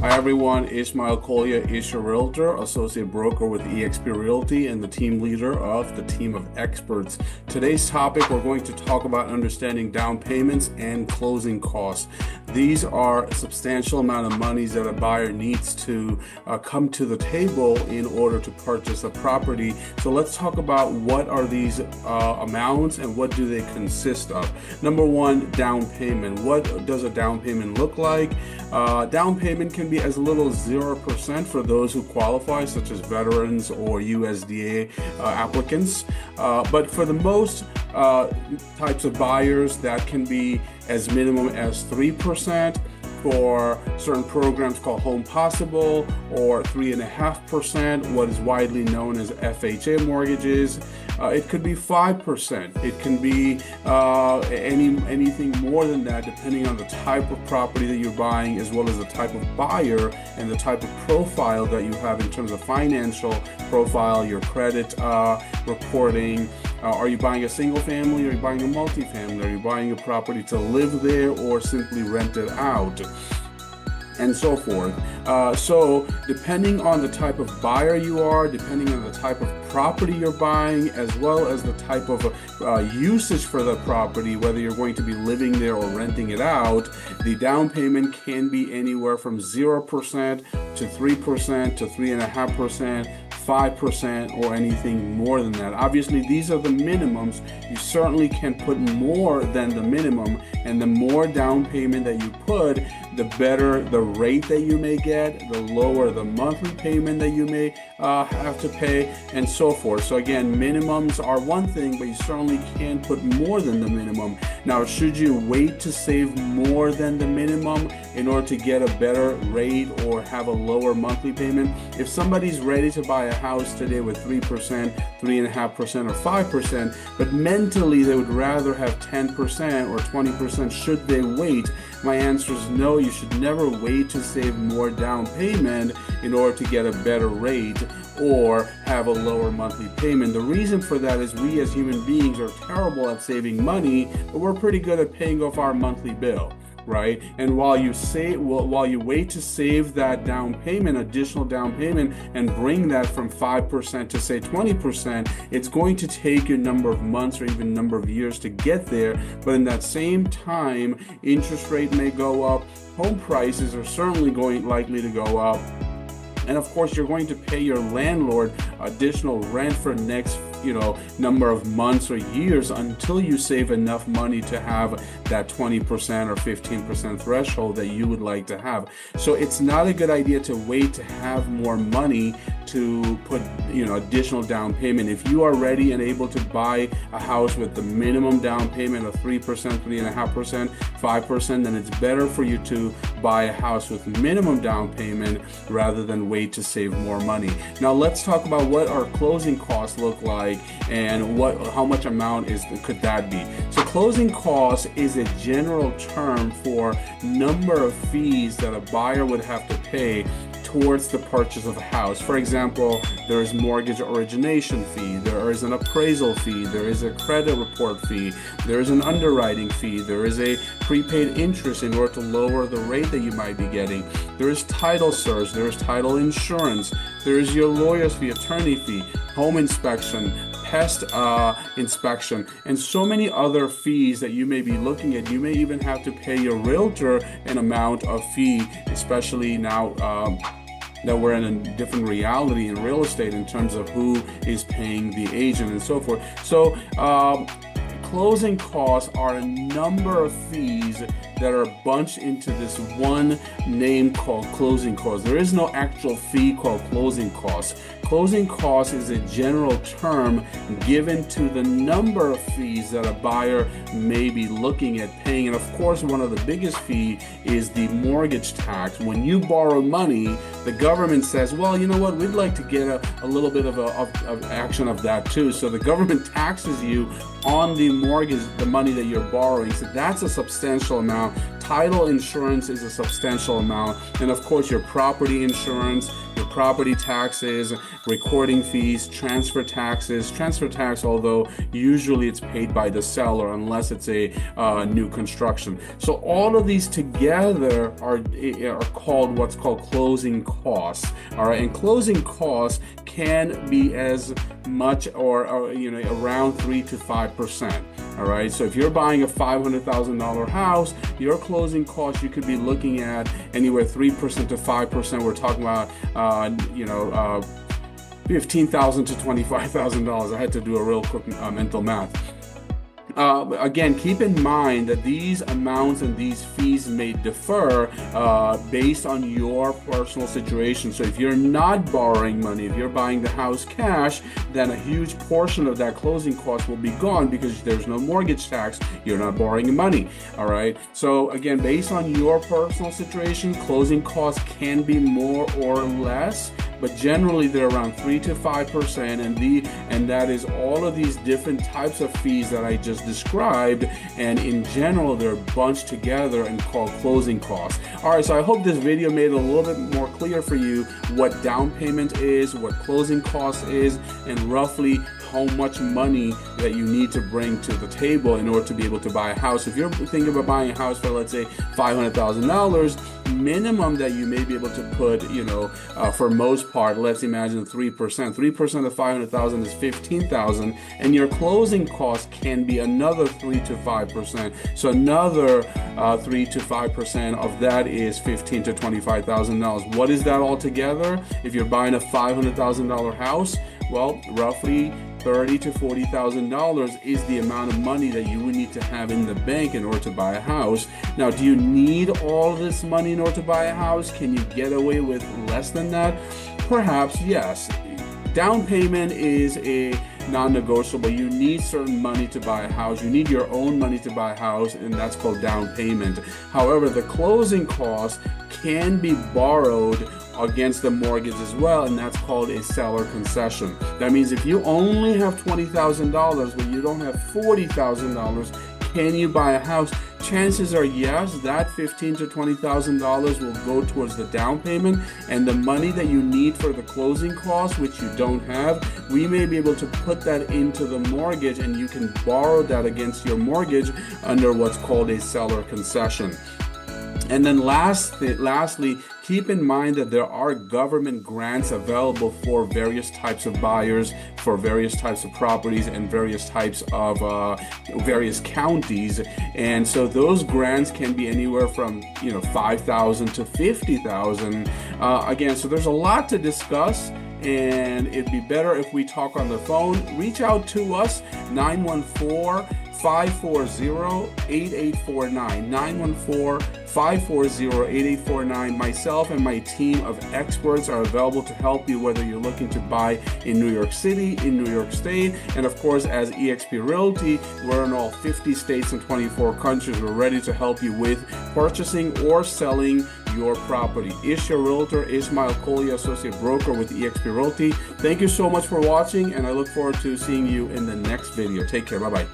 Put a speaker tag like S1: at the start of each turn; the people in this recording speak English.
S1: Hi everyone, Ishmael Kolya, Isha Realtor, Associate Broker with eXp Realty and the team leader of the team of experts. Today's topic, we're going to talk about understanding down payments and closing costs. These are a substantial amount of monies that a buyer needs to come to the table in order to purchase a property. So let's talk about what are these amounts and what do they consist of. Number one, down payment. What does a down payment look like? Down payment can be as little as 0% for those who qualify, such as veterans or USDA applicants. But for the most types of buyers, that can be as minimum as 3%. For certain programs called Home Possible, or 3.5%, what is widely known as FHA mortgages. It could be 5%. It can be anything more than that, depending on the type of property that you're buying, as well as the type of buyer and the type of profile that you have in terms of financial profile, your credit reporting. Are you buying a single family? Are you buying a multifamily? Are you buying a property to live there or simply rent it out? And so forth. So depending on the type of buyer you are, depending on the type of property you're buying, as well as the type of usage for the property, whether you're going to be living there or renting it out, the down payment can be anywhere from 0% to 3% to 3.5%, 5%, or anything more than that. Obviously, these are the minimums. You certainly can put more than the minimum, and the more down payment that you put, the better the rate that you may get, the lower the monthly payment that you may have to pay, and so forth. So again, minimums are one thing, but you certainly can put more than the minimum. Now, should you wait to save more than the minimum in order to get a better rate or have a lower monthly payment? If somebody's ready to buy a house today with 3%, 3.5%, or 5%, but mentally they would rather have 10% or 20%, should they wait? My answer is no. You should never wait to save more down payment in order to get a better rate or have a lower monthly payment. The reason for that is we as human beings are terrible at saving money, but we're pretty good at paying off our monthly bill. Right? And while you wait to save that down payment, additional down payment, and bring that from 5% to say 20%, it's going to take you a number of months or even number of years to get there. But in that same time, interest rate may go up, home prices are certainly likely to go up. And of course, you're going to pay your landlord additional rent for next number of months or years until you save enough money to have that 20% or 15% threshold that you would like to have. So it's not a good idea to wait to have more money to put additional down payment. If you are ready and able to buy a house with the minimum down payment of 3%, 3.5%, 5%, then it's better for you to buy a house with minimum down payment rather than wait to save more money. Now let's talk about what our closing costs look like and how much amount could that be. So closing costs is a general term for number of fees that a buyer would have to pay towards the purchase of a house. For example, there is mortgage origination fee, there is an appraisal fee, there is a credit report fee, there is an underwriting fee, there is a prepaid interest in order to lower the rate that you might be getting, there is title search, there is title insurance, there is your lawyer's fee, attorney fee, home inspection, pest inspection, and so many other fees that you may be looking at. You may even have to pay your realtor an amount of fee, especially now that we're in a different reality in real estate in terms of who is paying the agent and so forth. So closing costs are a number of fees that are bunched into this one name called closing costs. There is no actual fee called closing costs. Closing costs is a general term given to the number of fees that a buyer may be looking at paying. And of course, one of the biggest fee is the mortgage tax. When you borrow money, the government says, well, you know what, we'd like to get a little bit of action of that too. So the government taxes you on the mortgage, the money that you're borrowing. So that's a substantial amount amount. Title insurance is a substantial amount, and of course your property insurance, your property taxes, recording fees, transfer taxes. Transfer tax, although usually it's paid by the seller unless it's a new construction. So all of these together are called what's called closing costs. All right, and closing costs can be as much or around 3 to 5%. All right, so if you're buying a $500,000 house, your closing costs you could be looking at anywhere 3% to 5%. We're talking about $15,000 to $25,000. I had to do a real quick mental math. Again, keep in mind that these amounts and these fees may differ based on your personal situation. So if you're not borrowing money, if you're buying the house cash, then a huge portion of that closing cost will be gone because there's no mortgage tax. You're not borrowing money. All right. So again, based on your personal situation, closing costs can be more or less, but generally they're around 3 to 5%, and that is all of these different types of fees that I just described, and in general they're bunched together and called closing costs. All right, so I hope this video made it a little bit more clear for you what down payment is, what closing costs is, and roughly how much money that you need to bring to the table in order to be able to buy a house. If you're thinking about buying a house for, let's say, $500,000, minimum that you may be able to put, for most part, let's imagine 3%. 3% of 500,000 is 15,000, and your closing cost can be another 3 to 5%. So another 3 to 5% of that is $15,000 to $25,000. What is that all together? If you're buying a $500,000 house, well, roughly $30,000 to $40,000 is the amount of money that you would need to have in the bank in order to buy a house. Now, do you need all this money in order to buy a house? Can you get away with less than that? Perhaps, yes. Down payment is a non-negotiable. You need certain money to buy a house. You need your own money to buy a house, and that's called down payment. However, the closing costs can be borrowed against the mortgage as well, and that's called a seller concession. That means if you only have $20,000 but you don't have $40,000, can you buy a house? Chances are yes, that $15,000 to $20,000 will go towards the down payment, and the money that you need for the closing costs, which you don't have, we may be able to put that into the mortgage, and you can borrow that against your mortgage under what's called a seller concession. And then lastly, keep in mind that there are government grants available for various types of buyers, for various types of properties, and various types of various counties. And so those grants can be anywhere from $5,000 to $50,000. Again, so there's a lot to discuss, and it'd be better if we talk on the phone. Reach out to us, 914-540-8849, 914-540-8849. Myself and my team of experts are available to help you, whether you're looking to buy in New York City, in New York State, and of course, as eXp Realty, we're in all 50 states and 24 countries. We're ready to help you with purchasing or selling your property. Isha Realtor, Ismail Kolia, Associate Broker with eXp Realty. Thank you so much for watching, and I look forward to seeing you in the next video. Take care. Bye-bye.